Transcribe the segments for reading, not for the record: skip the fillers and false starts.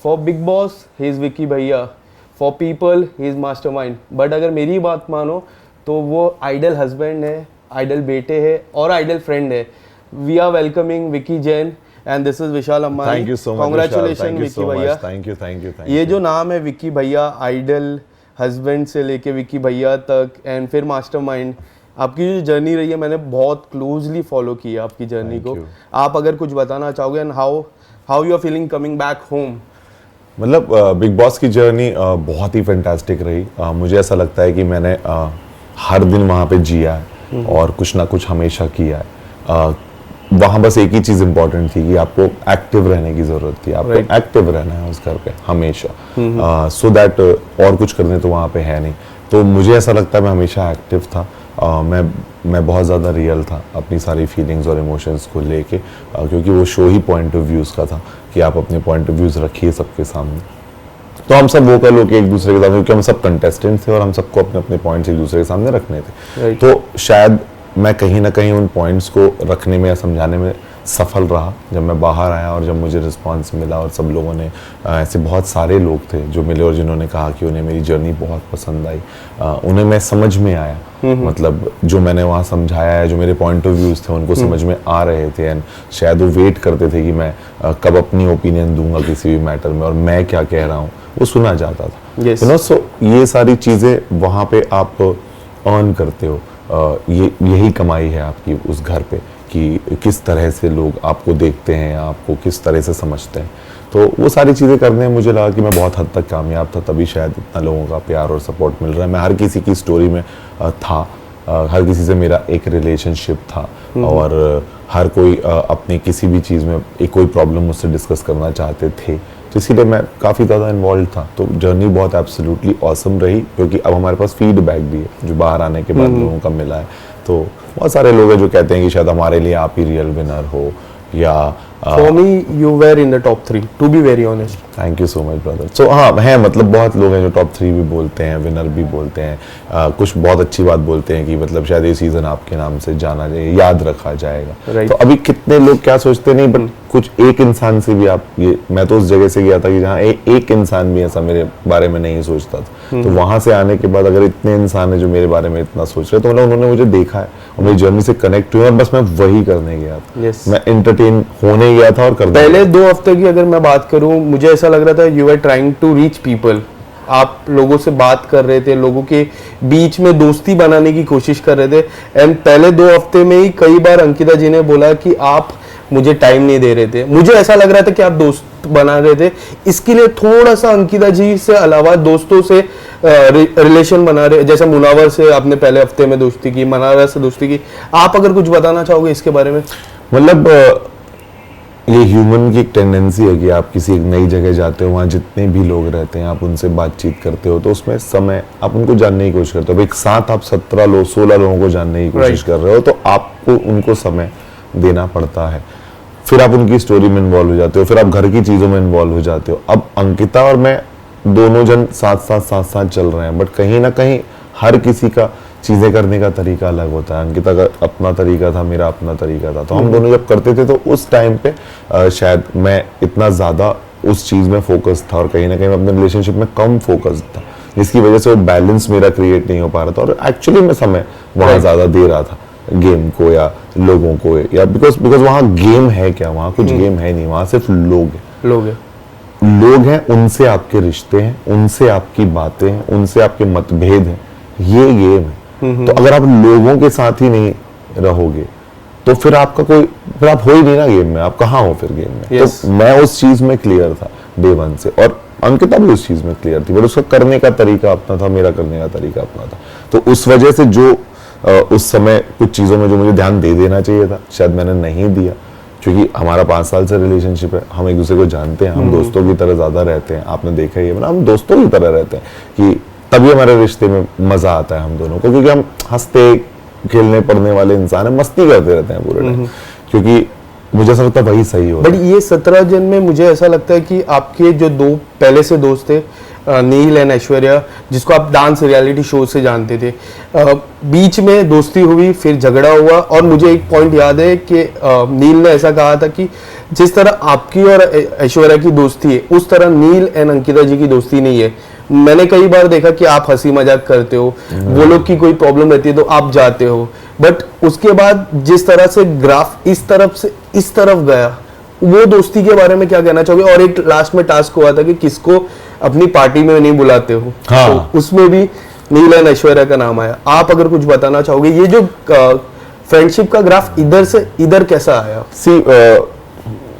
For Bigg Boss he is Vicky भैया, for people he is mastermind. But अगर मेरी बात मानो तो वो आइडल हस्बैंड है, आइडल बेटे है और आइडल फ्रेंड है। We are welcoming Vicky Jain and this is Vishal Ambani. Thank you so much, congratulation Vicky भैया। Thank you. ये जो नाम है विक्की भैया, आइडल हस्बैंड से लेके विक्की भैया तक एंड फिर मास्टरमाइंड, आपकी जो जर्नी रही है मैंने बहुत क्लोजली फॉलो की है आपकी जर्नी को। आप अगर कुछ बताना चाहोगे and how you are feeling coming back home? मतलब बिग बॉस की जर्नी बहुत ही फैंटास्टिक रही। मुझे ऐसा लगता है कि मैंने हर दिन वहाँ पे जिया है और कुछ ना कुछ हमेशा किया है। वहाँ बस एक ही चीज़ इम्पोर्टेंट थी कि आपको एक्टिव रहने की ज़रूरत थी। आपको एक्टिव रहना है उस घर पे हमेशा, सो दैट और कुछ करने तो वहाँ पे है नहीं। तो मुझे ऐसा लगता है मैं हमेशा एक्टिव था। मैं बहुत ज़्यादा रियल था अपनी सारी फीलिंग्स और इमोशंस को लेके, क्योंकि वो show he point of views का था कि आप अपने पॉइंट ऑफ व्यूज़ रखिए सबके सामने। तो हम सब वोकल होके एक दूसरे के सामने, क्योंकि हम सब कंटेस्टेंट्स थे और हम सबको अपने अपने पॉइंट्स एक दूसरे के सामने रखने थे। तो शायद मैं कहीं ना कहीं उन पॉइंट्स को रखने में या समझाने में सफल रहा। जब मैं बाहर आया और जब मुझे रिस्पांस मिला और सब लोगों ने, ऐसे बहुत सारे लोग थे जो मिले और जिन्होंने कहा कि उन्हें मेरी जर्नी बहुत पसंद आई, उन्हें मैं समझ में आया। मतलब जो मैंने वहाँ समझाया है, जो मेरे पॉइंट ऑफ व्यूज़ थे उनको समझ में आ रहे थे। एंड शायद वो वेट करते थे कि मैं कब अपनी ओपिनियन दूंगा किसी भी मैटर में और मैं क्या कह रहा हूँ वो सुना जाता था। सो ये सारी चीज़ें वहाँ पे आप अर्न करते हो। यही कमाई है आपकी उस घर पे कि किस तरह से लोग आपको देखते हैं, आपको किस तरह से समझते हैं। तो वो सारी चीज़ें करने में मुझे लगा कि मैं बहुत हद तक कामयाब था, तभी शायद इतना लोगों का प्यार और सपोर्ट मिल रहा है। मैं हर किसी की स्टोरी में था, हर किसी से मेरा एक रिलेशनशिप था और हर कोई अपनी किसी भी चीज़ में एक कोई प्रॉब्लम मुझसे डिस्कस करना चाहते थे, तो इसीलिए मैं काफ़ी ज़्यादा इन्वॉल्व था। तो जर्नी बहुत एब्सोल्युटली ऑसम रही, क्योंकि अब हमारे पास फीडबैक भी है जो बाहर आने के बाद लोगों का मिला है। तो बहुत सारे लोग हैं जो कहते हैं कि शायद हमारे लिए आप ही रियल विनर हो, या For me, you were in the top 3, to be very honest. Thank you so much brother. So हाँ है, मतलब बहुत लोग हैं जो टॉप 3 भी बोलते हैं, विनर भी बोलते हैं। कुछ बहुत अच्छी बात बोलते हैं कि मतलब शायद ये सीजन आपके नाम से जाना जाए, याद रखा जाएगा। तो अभी कितने लोग क्या सोचते नहीं, बट कुछ एक इंसान से भी आप ये, मैं तो उस जगह से गया था कि जहाँ एक इंसान भी ऐसा मेरे बारे में नहीं सोचता था। तो वहां से आने के बाद अगर इतने इंसान है जो मेरे बारे में इतना सोच रहे, तो मतलब उन्होंने मुझे देखा है और मेरी जर्नी से कनेक्ट हुए और बस मैं वही करने गया था। मैं एंटरटेन होने गया था और करने पहले 2 हफ्ते की अगर मैं बात करूं, मुझे ऐसा लग रहा था you are trying to reach people. आप लोगों से बात कर रहे थे, लोगों के बीच में दोस्ती बनाने की कोशिश कर रहे थे। एंड पहले 2 हफ्ते में ही कई बार अंकिता जी ने बोला कि आप मुझे टाइम नहीं दे रहे थे। मुझे ऐसा लग रहा था कि आप दोस्त बना रहे थे। इसके लिए थोड़ा सा अंकिता जी से अलावा दोस्तों से रिलेशन बना रहे, जैसे मुनावर से आपने पहले हफ्ते में दोस्ती की, मनारा से दोस्ती की। आप अगर कुछ बताना चाहोगे इसके बारे में? मतलब ये ह्यूमन की एक टेंडेंसी है कि आप किसी एक नई जगह जाते हो, वहाँ जितने भी लोग रहते हैं आप उनसे बातचीत करते हो, तो उसमें समय आप उनको जानने की कोशिश करते हो। एक साथ आप 17 लोग 16 लोगों को जानने की कोशिश कर रहे हो, तो आपको उनको समय देना पड़ता है। फिर आप उनकी स्टोरी में इन्वॉल्व हो जाते हो, फिर आप घर की चीज़ों में इन्वॉल्व हो जाते हो। अब अंकिता और मैं दोनों जन साथ चल रहे हैं, बट कहीं ना कहीं हर किसी का चीज़ें करने का तरीका अलग होता है। अंकिता का अपना तरीका था, मेरा अपना तरीका था। तो हम दोनों जब करते थे तो उस टाइम पे शायद मैं इतना ज़्यादा उस चीज़ में फोकस था और कहीं ना कहीं मैं अपने रिलेशनशिप में कम फोकस था, जिसकी वजह से वो बैलेंस मेरा क्रिएट नहीं हो पा रहा था। और एक्चुअली मैं समय वहाँ ज़्यादा दे रहा था गेम को या लोगों को, या बिकॉज वहाँ गेम है क्या, वहाँ कुछ गेम है नहीं, वहाँ सिर्फ लोग हैं, उनसे आपके रिश्ते हैं, उनसे आपकी बातें हैं, उनसे आपके मतभेद हैं, ये गेम है। तो अगर आप लोगों के साथ ही नहीं रहोगे तो फिर आपका फिर आप हो ही नहीं ना गेम में, आप कहाँ हो फिर गेम में। तो मैं उस चीज में क्लियर था डे 1 से, और अंकिता भी उस चीज में क्लियर थी, बट उसका करने का तरीका अपना था, मेरा करने का तरीका अपना था। तो उस वजह से जो उस समय कुछ चीजों में जो मुझे ध्यान दे देना चाहिए था शायद मैंने नहीं दिया, क्योंकि हमारा 5 साल से रिलेशनशिप है, हम एक दूसरे को जानते हैं, हम दोस्तों की तरह ज्यादा रहते हैं। आपने देखा ही है, मतलब हम दोस्तों की तरह रहते हैं कि तभी हमारे रिश्ते में मजा आता है हम दोनों को, क्योंकि हम हंसते खेलने पढ़ने वाले इंसान है, मस्ती करते रहते हैं पूरे टाइम, क्योंकि मुझे ऐसा लगता है वही सही हो। बट ये 17 जन में मुझे ऐसा लगता है कि आपके जो 2 पहले से दोस्त थे, नील एंड ऐश्वर्या, जिसको आप डांस रियलिटी शो से जानते थे, बीच में दोस्ती हुई, फिर झगड़ा हुआ, और मुझे एक पॉइंट याद है कि नील ने ऐसा कहा था कि जिस तरह आपकी और ऐश्वर्या की दोस्ती है, उस तरह नील एंड अंकिता जी की दोस्ती नहीं है। मैंने कई बार देखा कि आप हंसी मजाक करते हो, वो लोग की कोई प्रॉब्लम रहती है तो आप जाते हो, बट उसके बाद जिस तरह से ग्राफ इस तरफ से इस तरफ गया, वो दोस्ती के बारे में क्या कहना चाहोगे? और एक लास्ट में टास्क हुआ था कि किसको अपनी पार्टी में नहीं बुलाते हो, हाँ। तो उसमें भी नील एंड ऐश्वर्या का नाम आया। आप अगर कुछ बताना चाहोगे, ये जो फ्रेंडशिप का ग्राफ इधर से इधर कैसा आया?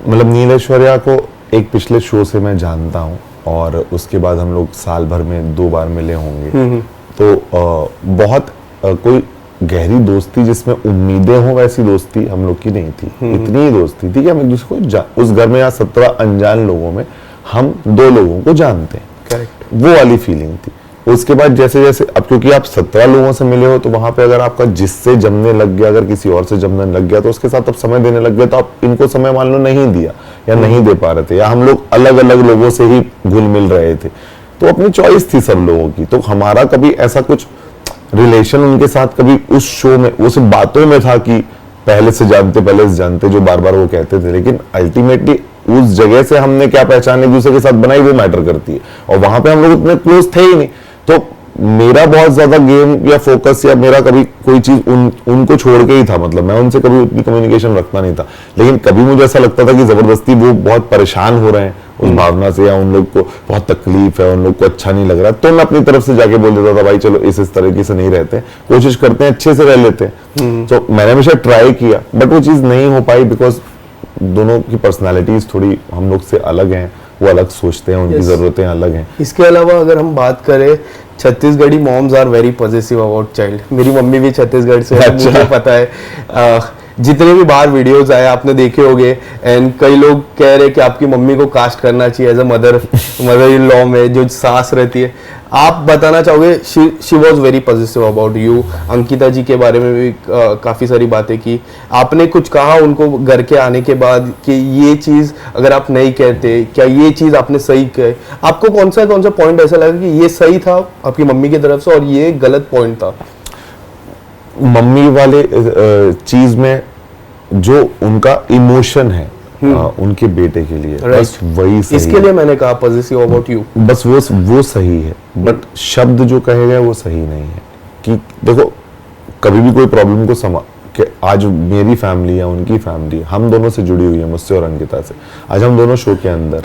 मतलब नील ऐश्वर्या को एक पिछले शो से मैं जानता हूँ, और उसके बाद हम लोग साल भर में 2 बार मिले होंगे, तो बहुत कोई गहरी दोस्ती जिसमें उम्मीदें हो वैसी दोस्ती हम लोग की नहीं थी। इतनी ही दोस्ती थी कि हम एक दूसरे को उस घर में यहाँ 17 अनजान लोगों में हम 2 लोगों को जानते हैं। करेक्ट। वो वाली फीलिंग थी। उसके बाद जैसे जैसे अब क्योंकि आप 17 लोगों से मिले हो, तो वहां पे अगर आपका जिससे जमने लग गया, अगर किसी और से जमने लग गया, तो उसके साथ आप समय देने लग गए, तो आप इनको समय मान लो नहीं दिया या नहीं दे पा रहे थे, या हम लोग अलग अलग लोगों से ही घुल मिल रहे थे, तो अपनी चॉइस थी सब लोगों की। तो हमारा कभी ऐसा कुछ रिलेशन उनके साथ कभी उस शो में, उस बातों में था कि पहले से जानते जो बार बार वो कहते थे, लेकिन अल्टीमेटली उस जगह से हमने क्या पहचान एक दूसरे के साथ बनाई, वो मैटर करती है। और वहां पे हम लोग इतने क्लोज थे ही नहीं, तो मेरा बहुत ज्यादा गेम या फोकस या मेरा कभी कोई चीज उनको छोड़ के ही था। मतलब मैं उनसे कभी उतनी कम्युनिकेशन रखता नहीं था, लेकिन कभी मुझे ऐसा लगता था कि जबरदस्ती वो बहुत परेशान हो रहे हैं उस भावना से, या उन लोग को बहुत तकलीफ है, उन लोग को अच्छा नहीं लग रहा है, तो मैं अपनी तरफ से जाके बोल देता था, भाई चलो इस तरीके से नहीं रहते, कोशिश करते हैं अच्छे से रह लेते हैं। तो मैंने हमेशा ट्राई किया, बट वो चीज नहीं हो पाई, बिकॉज दोनों की पर्सनालिटीज थोड़ी हम लोग से अलग हैं, वो अलग सोचते हैं, उनकी जरूरतें अलग हैं। इसके अलावा अगर हम बात करें, Chhattisgarhi moms are very positive about child. मेरी मम्मी भी छत्तीसगढ़ से है, मुझे पता है। जितने भी बाहर वीडियोस आए आपने देखे होंगे, एंड कई लोग कह रहे कि आपकी मम्मी को कास्ट करना चाहिए as a mother in law में, जो सास रहती है। आप बताना चाहोगे, she was very positive about you. Ankita ji के बारे में भी काफ़ी सारी बातें की। आपने कुछ कहा उनको घर के आने के बाद कि ये चीज़ अगर आप नहीं कहते, क्या ये चीज़ आपने सही कहे? आपको कौन सा पॉइंट ऐसा लगा कि ये सही था आपकी मम्मी की तरफ से और ये गलत पॉइंट था? मम्मी वाले चीज में जो उनका इमोशन है उनके बेटे के लिए, बस वही सही इसके लिए मैंने कहा पॉजिटिव अबाउट यू, बस वो सही है। बट शब्द जो कहे गए वो सही नहीं है। कि देखो, कभी भी कोई प्रॉब्लम को कि आज मेरी फैमिली है, उनकी फैमिली, हम दोनों से जुड़ी हुई है, मुझसे और अंकिता से। आज हम दोनों शो के अंदर,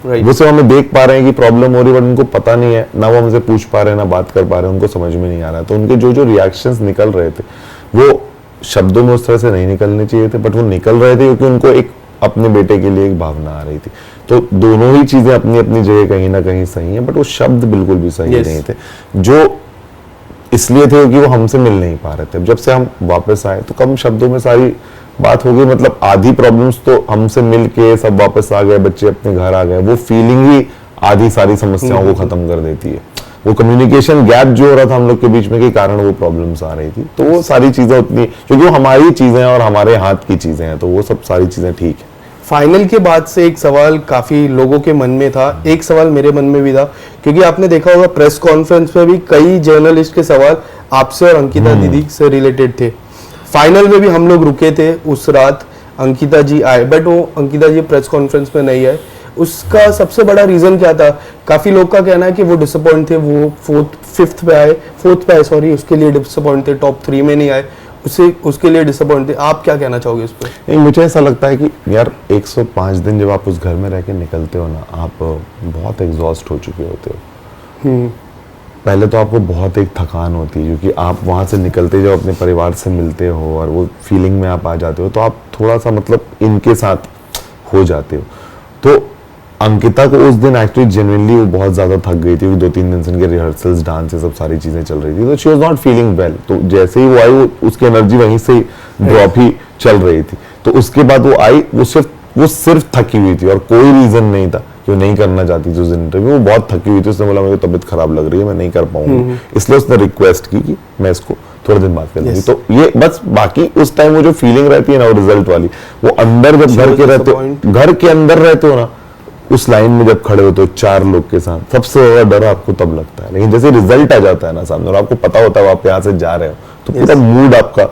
वो सब हमें देख पा रहे हैं कि प्रॉब्लम हो रही है, बट उनको पता नहीं है, ना वो हमसे पूछ पा रहे हैं, ना बात कर पा रहे हैं, उनको समझ में नहीं आ रहा है। तो उनके जो रिएक्शंस निकल रहे थे, वो शब्दों में उस तरह से नहीं निकलने चाहिए थे, बट वो निकल रहे थे क्योंकि उनको एक अपने बेटे के लिए एक भावना आ रही थी। तो दोनों ही चीजें अपनी अपनी जगह कहीं ना कहीं सही है, बट वो शब्द बिल्कुल भी सही नहीं थे, जो इसलिए थे कि वो हमसे मिल नहीं पा रहे थे। जब से हम वापस आए तो कम शब्दों में सारी बात हो गई। मतलब आधी प्रॉब्लम्स तो हमसे मिल के सब वापस आ गए, बच्चे अपने घर आ गए, वो फीलिंग ही आधी सारी समस्याओं को खत्म कर देती है। वो कम्युनिकेशन गैप जो हो रहा था हम लोग के बीच में के कारण वो प्रॉब्लम्स आ रही थी। तो वो सारी चीजें उतनी, क्योंकि वो हमारी चीजें हैं और हमारे हाथ की चीजें हैं, तो वो सब सारी चीजें ठीक है। फाइनल के बाद से एक सवाल काफी लोगों के मन में था, एक सवाल मेरे मन में भी था, क्योंकि आपने देखा होगा प्रेस कॉन्फ्रेंस में भी कई जर्नलिस्ट के सवाल आपसे और अंकिता दीदी से रिलेटेड थे। फाइनल में भी हम लोग रुके थे उस रात, अंकिता जी आए, बट वो अंकिता जी प्रेस कॉन्फ्रेंस में नहीं आए। उसका सबसे बड़ा रीजन क्या था? काफी लोग का कहना है कि वो डिसअपॉइंट थे, वो फोर्थ पे आए, उसके लिए डिसअपॉइंट थे, टॉप 3 में नहीं आए, उसके लिए डिसअपॉइंट थे। आप क्या कहना चाहोगे इस पर? नहीं, मुझे ऐसा लगता है कि यार 105 दिन जब आप उस घर में रह के निकलते हो ना, आप बहुत एग्जॉस्ट हो चुके होते हो। पहले तो आपको बहुत एक थकान होती है, क्योंकि आप वहां से निकलते जब अपने परिवार से मिलते हो और वो फीलिंग में आप आ जाते हो, तो आप थोड़ा सा मतलब इनके साथ हो जाते हो। तो अंकिता को उस दिन एक्चुअली जेन्युइनली वो बहुत ज्यादा थक गई थी, 2-3 दिन से उनके रिहर्सल्स, डांस, सब सारी चीजें चल रही थी, तो she was not feeling well. तो जैसे ही वो आई, उसकी एनर्जी वहीं से ड्रॉप ही चल रही थी। तो उसके बाद वो आई, वो सिर्फ थकी हुई थी और कोई रीजन नहीं था कि वो नहीं करना चाहती थी उस दिन इंटरव्यू। वो बहुत थकी हुई थी, उसने बोला मेरी तबीयत खराब लग रही है, मैं नहीं कर पाऊंगी, इसलिए उसने रिक्वेस्ट की कि मैं इसको थोड़े दिन बाद कर लूंगी। तो ये बस, बाकी उस टाइम वो जो फीलिंग रहती है ना, वो रिजल्ट वाली, वो अंदर जब घर के अंदर रहते हो ना, उस लाइन में जब खड़े होते हो 4 लोग के साथ, सबसे ज्यादा डर आपको तब लगता है, लेकिन जैसे रिजल्ट आ जाता है ना सामने और आपको पता होता है आप यहाँ से जा रहे हो, तो पूरा मूड आपका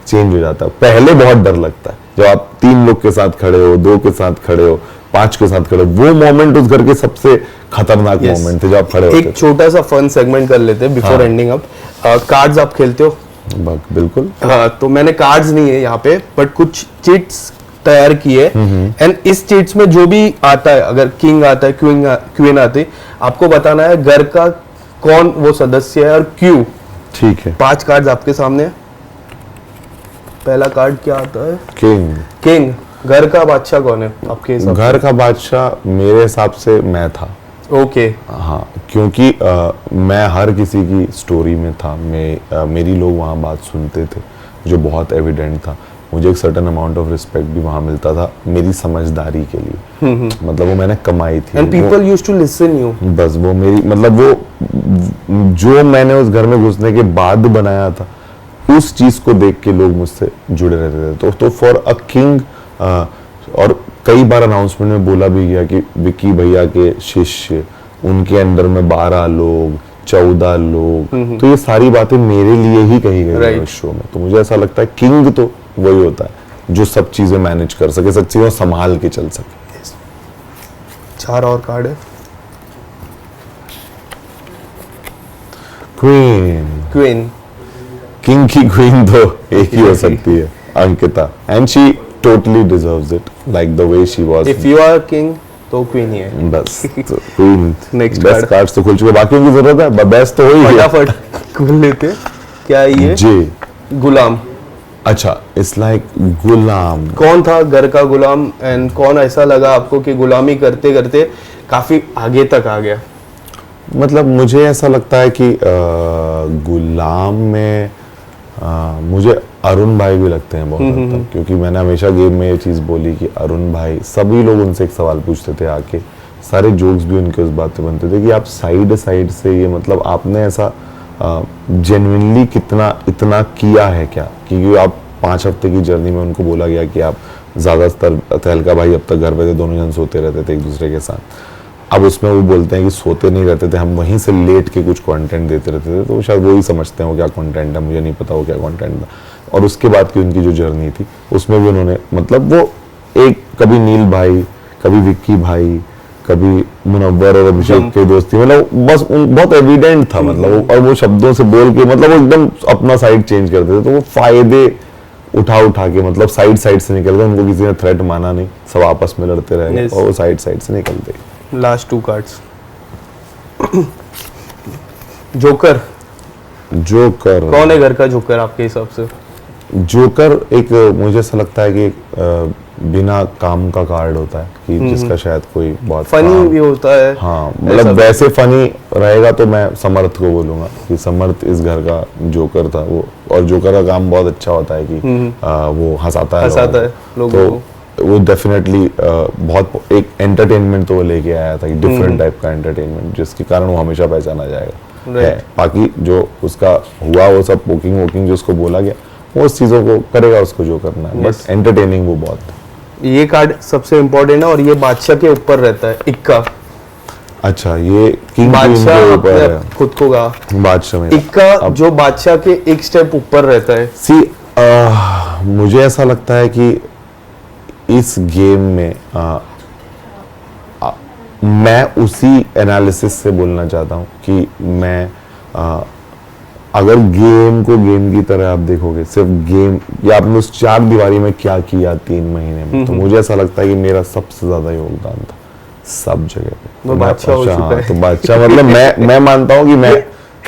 चेंज हो जाता है। पहले बहुत डर लगता है जब आप 3 लोग के साथ खड़े हो, 2 के साथ खड़े हो, 5 के साथ खड़े हो, वो मोमेंट उस घर के सबसे खतरनाक मोमेंट थे जब आप खड़े होते थे। एक छोटा सा फन सेगमेंट कर लेते हैं बिफोर एंडिंग अप। कार्ड्स आप खेलते हो? बिल्कुल। हाँ, तो मैंने कार्ड्स नहीं है यहाँ पे, बट कुछ चिट्स तैयार किए, एंड इस चिट्स में जो भी आता है, अगर किंग आता है, क्वीन आती है, आपको बताना है घर का कौन वो सदस्य है और क्यों। ठीक है। 5 कार्ड्स आपके सामने है। पहला कार्ड क्या आता है? किंग। किंग। घर का बादशाह कौन है आपके हिसाब से? घर का बादशाह मेरे हिसाब से मैं था। ओके। हाँ, क्योंकि मैं हर किसी की स्टोरी में था, मेरी लोग वहाँ बात सुनते थे, जो बहुत एविडेंट था। मुझे एक सर्टेन अमाउंट ऑफ रिस्पेक्ट भी वहाँ मिलता था मेरी समझदारी के लिए, मतलब वो मैंने कमाई थी। And people used to listen you. बस वो मेरी, मतलब वो जो मैंने उस घर में घुसने के बाद बनाया था, उस चीज को देख के लोग मुझसे जुड़े रहते थे। तो फॉर अ किंग, और कई बार अनाउंसमेंट में बोला भी गया कि विक्की भैया के शिष्य, उनके अंडर में 12 लोग, 14 लोग, तो ये सारी बातें मेरे लिए ही कही गई है इस शो में। तो मुझे ऐसा लगता है किंग तो वही होता है जो सब चीजें मैनेज कर सके, सब चीजें संभाल के चल सके। 4 और कार्ड है। क्वीन। क्वीन। किंग की क्वीन तो एक ही हो सकती है, Ankita, and she totally deserves it, like the way she was. If you are king तो क्वीन ही है। बस तो क्वीन। नेक्स्ट बेस्ट कार्ड्स तो खुल चुके, बाकियों की जरूरत है, बेस्ट तो वही है। फटाफट खोल लेते। क्या है ये? जी। गुलाम। अच्छा, इट्स लाइक गुलाम। कौन था घर का गुलाम, एंड कौन ऐसा लगा आपको कि गुलामी करते करते काफी आगे तक आ गया? मतलब मुझे ऐसा लगता है कि गुलाम में मुझे अरुण भाई भी लगते हैं बहुत हद तक, क्योंकि मैंने हमेशा गेम में ये चीज़ बोली कि अरुण भाई, सभी लोग उनसे एक सवाल पूछते थे आके, सारे जोक्स भी उनके उस बात पे बनते थे कि आप साइड से ये, मतलब आपने ऐसा जेन्युइनली इतना किया है क्या? क्योंकि आप 5 हफ्ते की जर्नी में उनको बोला गया कि आप ज़्यादातर, तहलका भाई अब तक घर पे थे, दोनों जन सोते रहते थे एक दूसरे के साथ। अब उसमें वो बोलते हैं कि सोते नहीं रहते थे, हम वहीं से लेट के कुछ कंटेंट देते रहते थे, तो शायद वो ही समझते हैं वो क्या कंटेंट है, मुझे नहीं पता वो क्या कंटेंट था। और उसके बाद की उनकी जो जर्नी थी उसमें भी उन्होंने, मतलब वो एक, कभी नील भाई, कभी विक्की भाई, कभी मुनव्वर और अभिषेक के दोस्ती, मतलब बस बहुत एविडेंट था, मतलब और वो शब्दों से बोल के, मतलब वो एकदम अपना साइड चेंज करते थे, तो वो फायदे उठा के, मतलब साइड से निकल गए, उनको किसी ने थ्रेट माना नहीं, सब आपस में लड़ते रह गए और वो साइड से निकलते। Last 2 cards. जोकर। जोकर कौन है घर का जोकर आपके हिसाब से? जोकर एक, मुझे ऐसा लगता है कि बिना काम का कार्ड होता है, कि जिसका शायद कोई बहुत फनी भी होता है। हाँ, मतलब वैसे फनी रहेगा तो मैं समर्थ को बोलूंगा कि समर्थ इस घर का जोकर था वो, और जोकर का काम बहुत अच्छा होता है कि वो हंसाता है लोगों को। वो डेफिनेटली बहुत एक एंटरटेनमेंट तो वो लेके आया था, डिफरेंट टाइप का एंटरटेनमेंट, जिसके कारण वो हमेशा पहचाना जाएगा। है बाकी जो उसका हुआ वो सब वोकिंग जो उसको बोला गया, वो उस चीजों को करेगा, उसको जो करना है, बट एंटरटेनिंग वो बहुत। ये कार्ड सबसे इम्पोर्टेंट है और ये बादशाह के ऊपर रहता है, इक्का। अच्छा, ये किंग बादशाह के ऊपर है, खुद को कहा बादशाह में इक्का, जो बादशाह के एक स्टेप ऊपर रहता है। सी मुझे ऐसा लगता है कि इस गेम में मैं उसी एनालिसिस से बोलना चाहता हूँ कि मैं अगर गेम को गेम की तरह आप देखोगे, सिर्फ गेम या आपने उस 4 दीवारी में क्या किया 3 महीने में, तो मुझे ऐसा लगता है कि मेरा सबसे ज्यादा योगदान था सब जगह पे। तो बादशाह हो चुका है। तो बादशाह, मतलब मैं मानता हूँ कि मैं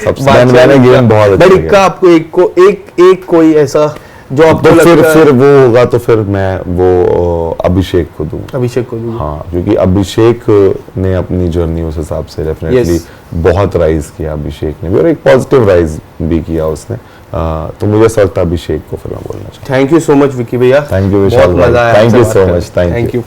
सबसे, मैंने गेम बहुत अच्छा किया। बट आपको एक कोई ऐसा जो आपको तो लगता है, फिर वो होगा तो फिर मैं वो अभिषेक को दूंगा। अभिषेक को दूंगा। हाँ, क्योंकि अभिषेक ने अपनी जर्नी उस हिसाब से डेफिनेटली बहुत राइज किया, अभिषेक ने भी, और एक पॉजिटिव राइज भी किया उसने। तो मुझे ऐसा लगता है अभिषेक को फिर मैं बोलना चाहूँगा। Thank you so much Vicky भैया। Thank you Vishal, thank you so much, thank you.